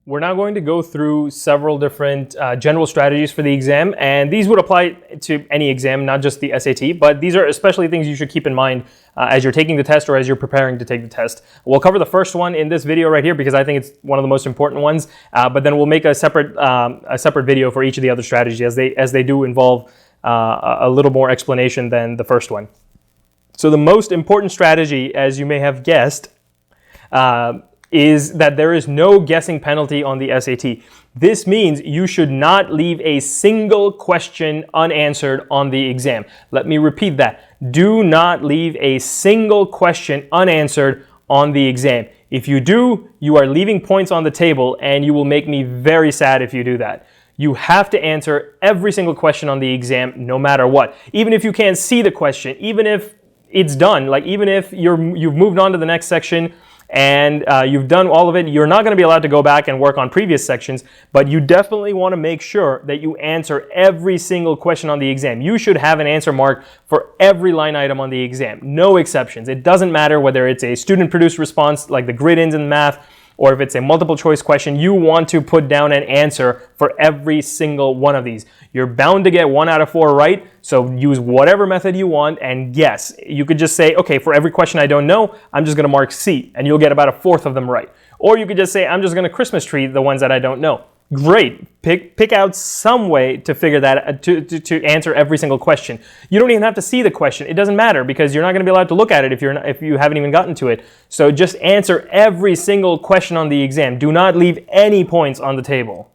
We're now going to go through several different general strategies for the exam, and these would apply to any exam, not just the SAT, but these are especially things you should keep in mind as you're taking the test or as you're preparing to take the test. We'll cover the first one in this video right here because I think it's one of the most important ones, but then we'll make a separate video for each of the other strategies as they do involve a little more explanation than the first one. So the most important strategy, as you may have guessed, is that there is no guessing penalty on the SAT. This means you should not leave a single question unanswered on the exam. Let me repeat that. Do not leave a single question unanswered on the exam. If you do, you are leaving points on the table, and you will make me very sad if you do that. You have to answer every single question on the exam, no matter what. Even if you can't see the question, even if it's done, like even if you've moved on to the next section, and you've done all of it, you're not going to be allowed to go back and work on previous sections, but you definitely want to make sure that you answer every single question on the exam. You should have an answer mark for every line item on the exam, no exceptions. It doesn't matter whether it's a student-produced response like the grid-ins in math, or if it's a multiple choice question, you want to put down an answer for every single one of these. You're bound to get 1 out of 4 right, so use whatever method you want and guess. You could just say, okay, for every question I don't know, I'm just gonna mark C, and you'll get about 1/4 of them right. Or you could just say, I'm just gonna Christmas tree the ones that I don't know. Great, pick out some way to figure that, to answer every single question. You don't even have to see the question. It doesn't matter because you're not going to be allowed to look at it if you haven't even gotten to it. So just answer every single question on the exam. Do not leave any points on the table.